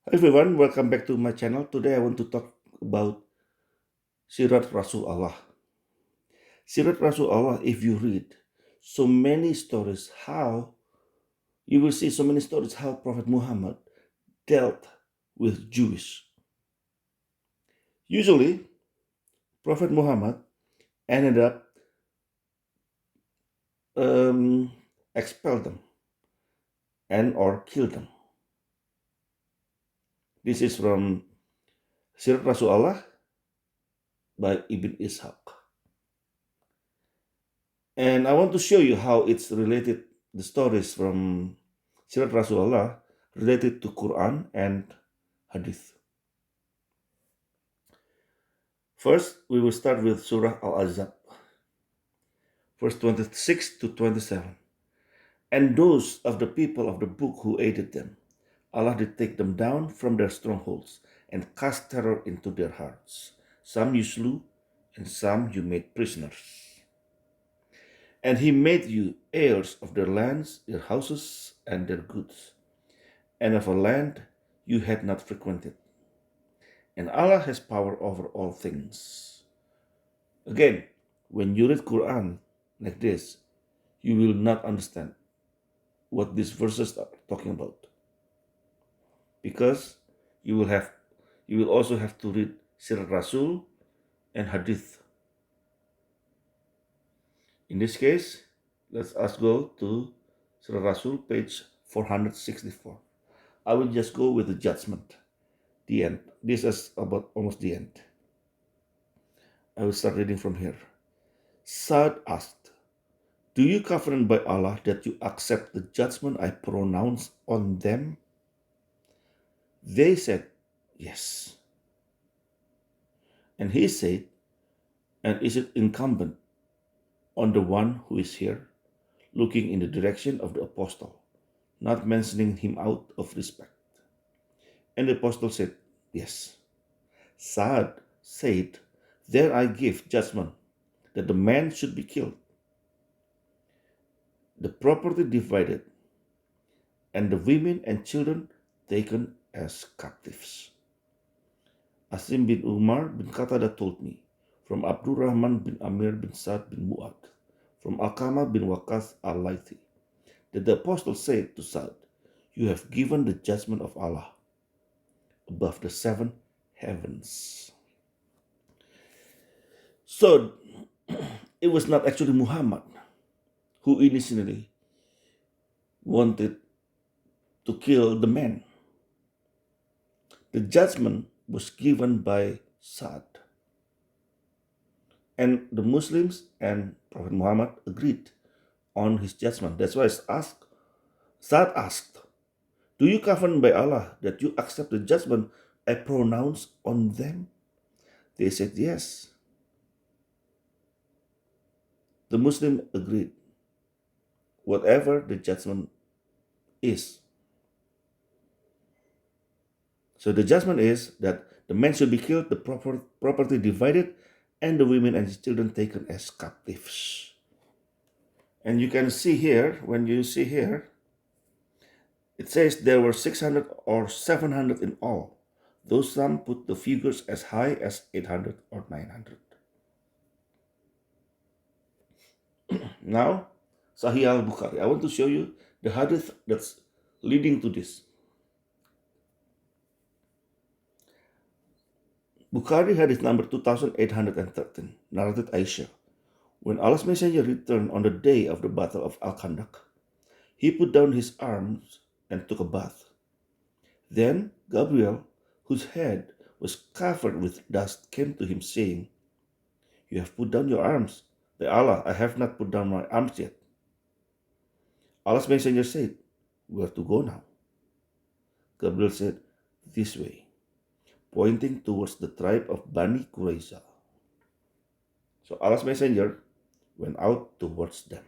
Hi everyone, welcome back to my channel. Today I want to talk about Sirat Rasul Allah. Sirat Rasul Allah, if you read so many stories, how you will see so many stories how Prophet Muhammad dealt with Jews. Usually, Prophet Muhammad ended up um, expel them and or kill them. This is from Sirat Rasul Allah by Ibn Ishaq. And I want to show you how it's related, the stories from Sirat Rasulullah related to Quran and Hadith. First, we will start with Surah Al-Ahzab, verse 26 to 27. And those of the people of the book who aided them, Allah did take them down from their strongholds and cast terror into their hearts. Some you slew, and some you made prisoners. And He made you heirs of their lands, their houses, and their goods, and of a land you had not frequented. And Allah has power over all things. Again, when you read Quran like this, you will not understand what these verses are talking about. Because you will also have to read Sirah Rasul and Hadith. In this case, let us go to Sirah Rasul, page 464. I will just go with the judgment, the end. This is about almost the end. I will start reading from here. Sa'd asked, do you covenant by Allah that you accept the judgment I pronounce on them? They said, yes. And he said, and is it incumbent on the one who is here, looking in the direction of the apostle, not mentioning him out of respect? And the apostle said, yes. Sa'd said, then I give judgment that the man should be killed, the property divided, and the women and children taken as captives. Asim bin Umar bin Qatada told me, from Abdurrahman bin Amir bin Sa'd bin Mu'ad, from Alqamah bin Waqas al-Laythi, that the apostle said to Sa'd, you have given the judgment of Allah above the seven heavens. So, it was not actually Muhammad who initially wanted to kill the man. The judgment was given by Sa'd. And the Muslims and Prophet Muhammad agreed on his judgment. That's why Sa'd asked, do you covenant by Allah that you accept the judgment I pronounce on them? They said yes. The Muslim agreed, whatever the judgment is. So the judgment is that the man should be killed, the property divided, and the women and children taken as captives. And you can see here, when you see here, it says there were 600 or 700 in all. Those some put the figures as high as 800 or 900. Now, Sahih al-Bukari. I want to show you the hadith that's leading to this. Bukari hadith number 2813, narrated Aisha. When Allah's Messenger returned on the day of the battle of Al-Khandaq, he put down his arms and took a bath. Then Gabriel, whose head was covered with dust, came to him saying, you have put down your arms. By Allah, I have not put down my arms yet. Allah's Messenger said, where to go now? Gabriel said, this way, pointing towards the tribe of Bani Qurayza. So Allah's Messenger went out towards them.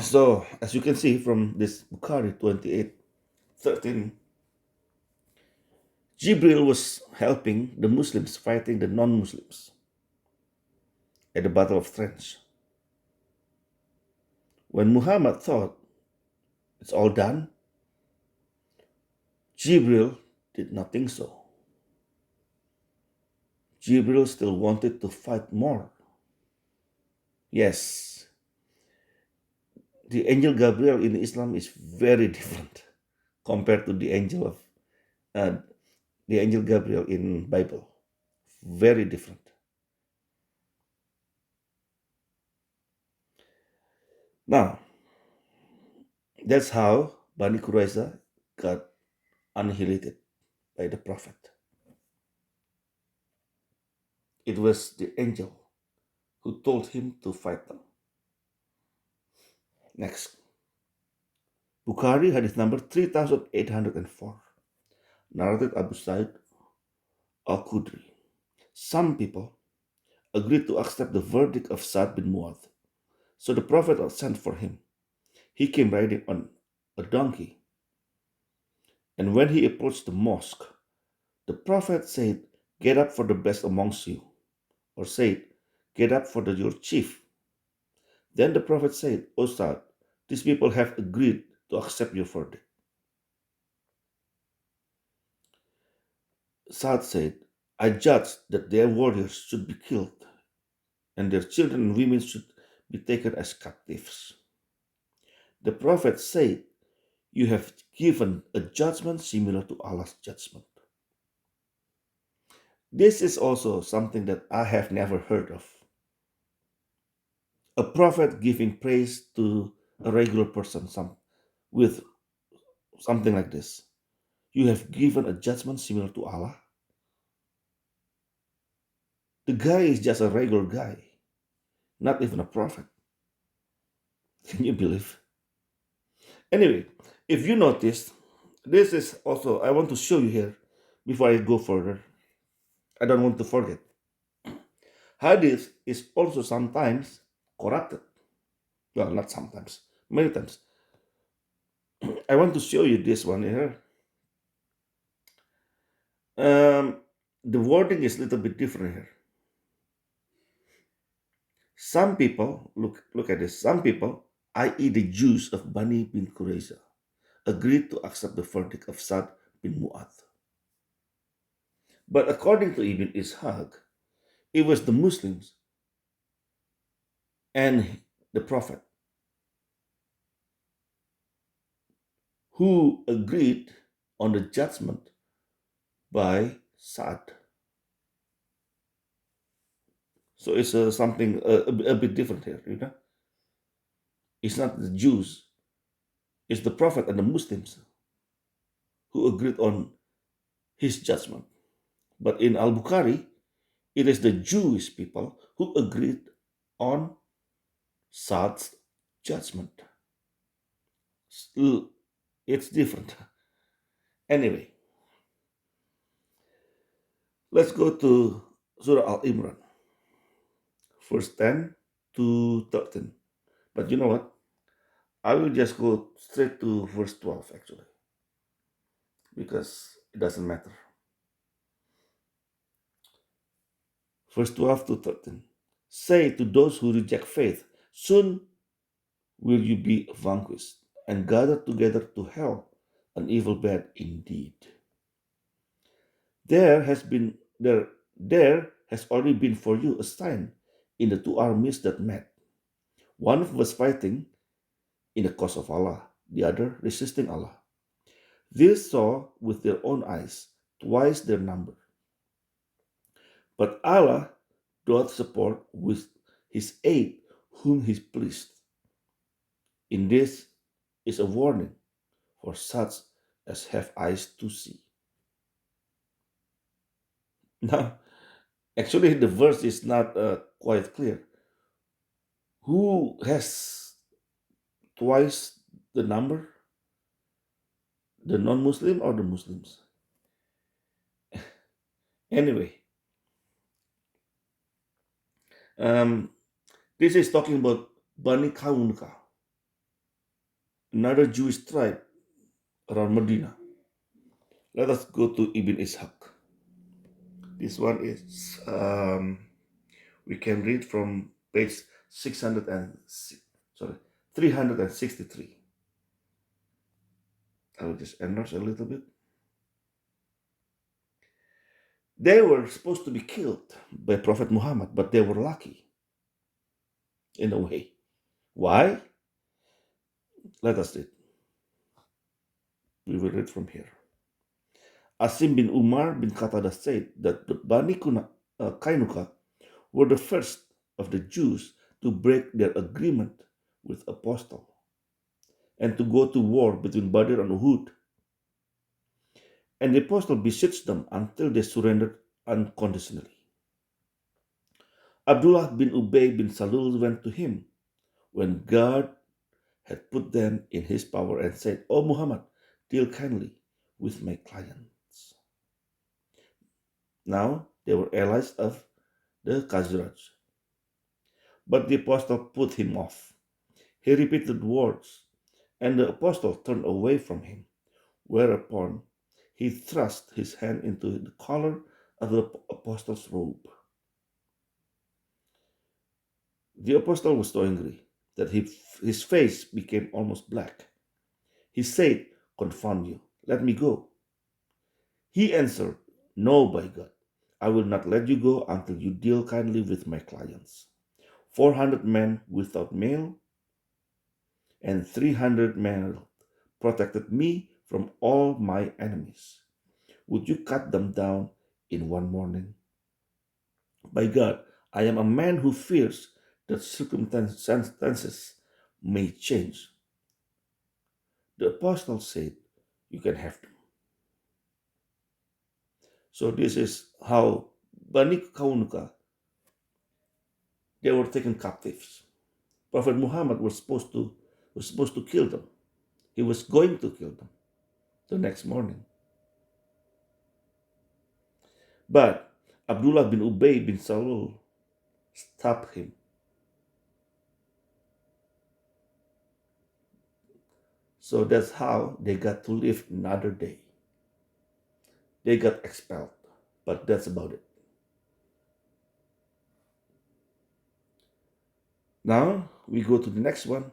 So, as you can see from this Bukari 28:13, Jibril was helping the Muslims fighting the non-Muslims at the Battle of Trench. When Muhammad thought it's all done, Jibril did not think so. Jibril still wanted to fight more. Yes, the angel Gabriel in Islam is very different compared to uh, the angel Gabriel in Bible. Very different. Now, that's how Bani Qurayza got annihilated by the Prophet. It was the angel who told him to fight them. Next, Bukari hadith number 3804, narrated Abu Sa'id al-Khudri. Some people agreed to accept the verdict of Sa'd bin Mu'adh, so the Prophet sent for him. He came riding on a donkey, and when he approached the mosque, the Prophet said, "Get up for the best amongst you," or said, "Get up for your chief." Then the Prophet said, "O Sa'd, these people have agreed to accept your verdict." Sa'd said, "I judge that their warriors should be killed, and their children and women should be taken as captives." The Prophet said, "You have given a judgment similar to Allah's judgment." This is also something that I have never heard of. A prophet giving praise to a regular person with something like this. You have given a judgment similar to Allah. The guy is just a regular guy, not even a prophet. Can you believe? Anyway, if you notice, this is also, I want to show you here before I go further. I don't want to forget. Hadith is also sometimes corrupted. Well, not sometimes, many times. I want to show you this one here. Um, the wording is a little bit different here. Some people, look at this, some people, i.e., the Jews of Bani bin Qurayza, agreed to accept the verdict of Sa'd bin Mu'adh. But according to Ibn Ishaq, it was the Muslims and the Prophet who agreed on the judgment by Sa'd. So it's something a bit different here, you know. It's not the Jews, it's the Prophet and the Muslims who agreed on his judgment. But in Al Bukhari, it is the Jewish people who agreed on Sa'd's judgment. Still, it's different. Anyway, let's go to Surah Al Imran, verse 10 to 13. But you know what? I will just go straight to verse 12 actually, because it doesn't matter. Verse 12 to 13. Say to those who reject faith, soon will you be vanquished and gathered together to hell, an evil bed indeed. There has already been for you a sign in the two armies that met. One was fighting in the cause of Allah, the other resisting Allah. These saw with their own eyes twice their number. But Allah doth support with his aid whom he pleased. In this is a warning for such as have eyes to see. Now, actually, the verse is not quite clear. Who has twice the number? The non Muslim or the Muslims? Anyway, um, this is talking about Bani Kaunka, another Jewish tribe around Medina. Let us go to Ibn Ishaq. This one is, we can read from page 600 and, sorry, 363. I will just enlarge a little bit. They were supposed to be killed by Prophet Muhammad, but they were lucky in a way. Why? Let us read. We will read from here. Asim bin Umar bin Qatada said that the Kainuka were the first of the Jews to break their agreement with Apostle and to go to war between Badr and Uhud. And the Apostle besieged them until they surrendered unconditionally. Abdullah bin Ubay bin Salul went to him when God had put them in his power and said, O Muhammad, deal kindly with my clients. Now they were allies of the Khazraj. But the apostle put him off. He repeated words, and the apostle turned away from him, whereupon he thrust his hand into the collar of the apostle's robe. The apostle was so angry that his face became almost black. He said, Confound you, let me go. He answered, No, by God, I will not let you go until you deal kindly with my clients. 400 men without mail and 300 men protected me from all my enemies. Would you cut them down in one morning? By God, I am a man who fears that circumstances may change. The apostle said, You can have them. So this is how Bani Kaunuka, they were taken captives. Prophet Muhammad was supposed to kill them. He was going to kill them the next morning. But Abdullah bin Ubay bin Salul stopped him. So that's how they got to live another day. They got expelled, but that's about it. Now we go to the next one.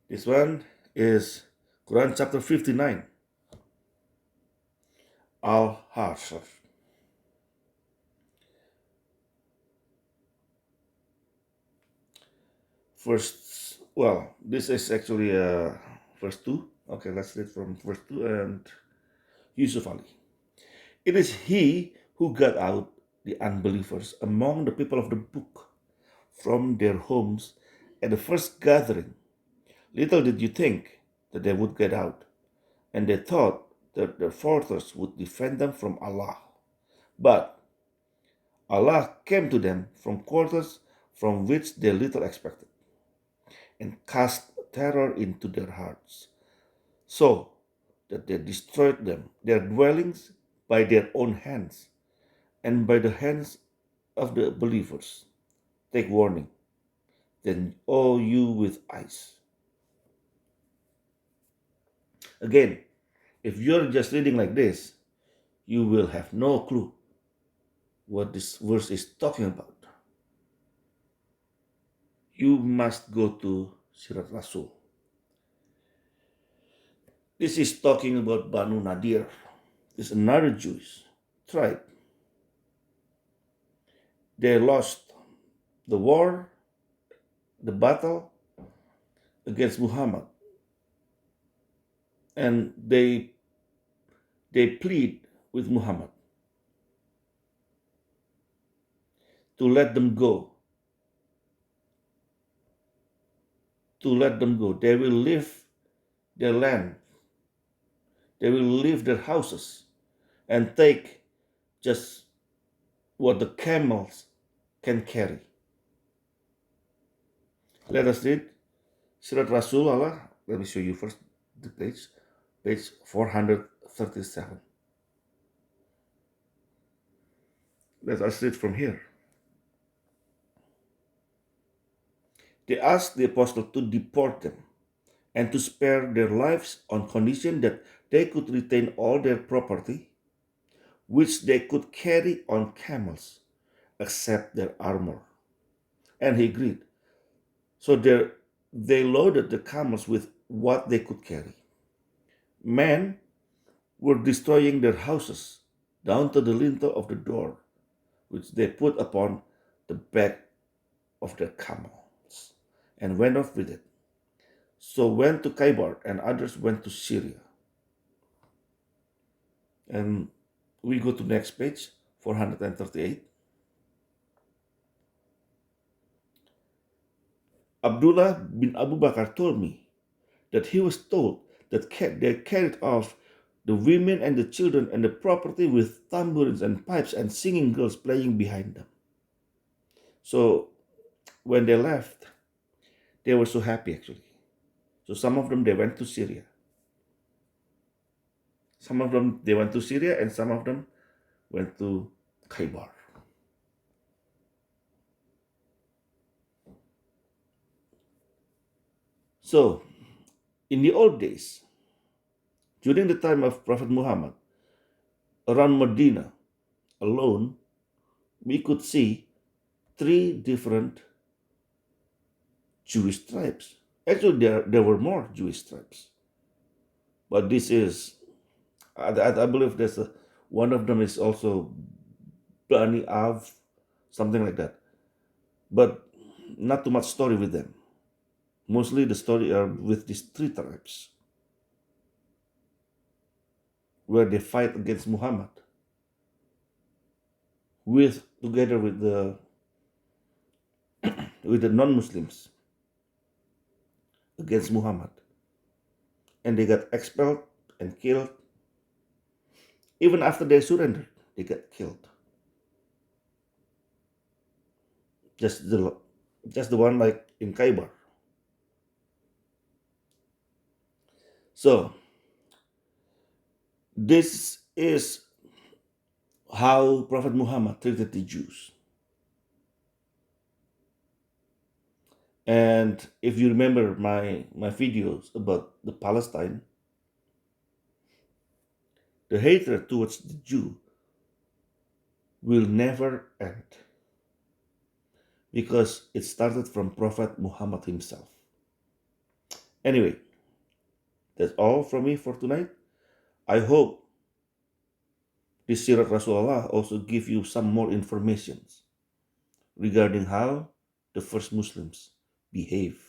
This one is Quran chapter 59, Al-Hashr. This is actually verse 2. Okay, let's read from verse 2 and Yusuf Ali. It is he who got out the unbelievers among the people of the book from their homes at the first gathering. Little did you think that they would get out, and they thought that their fortress would defend them from Allah. But Allah came to them from quarters from which they little expected, and cast terror into their hearts, so that they destroyed them, their dwellings, by their own hands, and by the hands of the believers. Take warning, then, O you with eyes. Again, if you're just reading like this, you will have no clue what this verse is talking about. You must go to Sirat Rasul. This is talking about Banu Nadir. It's another Jewish tribe. They lost the war, the battle against Muhammad, and they plead with Muhammad to let them go. To let them go. They will leave their land. They will leave their houses and take just what the camels can carry. Let us read Sirat Rasul Allah. Let me show you first the page 437. Let us read from here. They asked the apostle to deport them and to spare their lives on condition that they could retain all their property, which they could carry on camels, except their armor. And he agreed. So they loaded the camels with what they could carry: men were destroying their houses down to the lintel of the door, which they put upon the back of their camels, and went off with it. So went to Khaybar, and others went to Syria. And we go to next page, 438. Abdullah bin Abu Bakr told me that he was told that they carried off the women and the children and the property with tambourines and pipes and singing girls playing behind them. So when they left, they were so happy actually. So some of them, they went to Syria. Some of them, they went to Syria, and some of them went to Khaybar. So in the old days, during the time of Prophet Muhammad, around Medinah alone, we could see three different Jewish tribes. Actually, there were more Jewish tribes. But this is, I believe one of them is also Bani Av, something like that. But not too much story with them. Mostly the story are with these three tribes, where they fight against Muhammad, together with the non-Muslims against Muhammad, and they got expelled and killed. Even after they surrendered, they got killed. Just the one like in Khaybar. So this is how Prophet Muhammad treated the Jews. And if you remember my videos about the Palestine, the hatred towards the Jew will never end, because it started from Prophet Muhammad himself. Anyway, that's all from me for tonight. I hope this Sirat Rasulullah also give you some more information regarding how the first Muslims behave.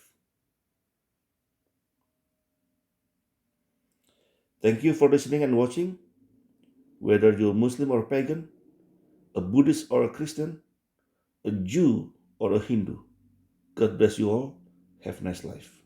Thank you for listening and watching. Whether you're Muslim or pagan, a Buddhist or a Christian, a Jew or a Hindu, God bless you all. Have a nice life.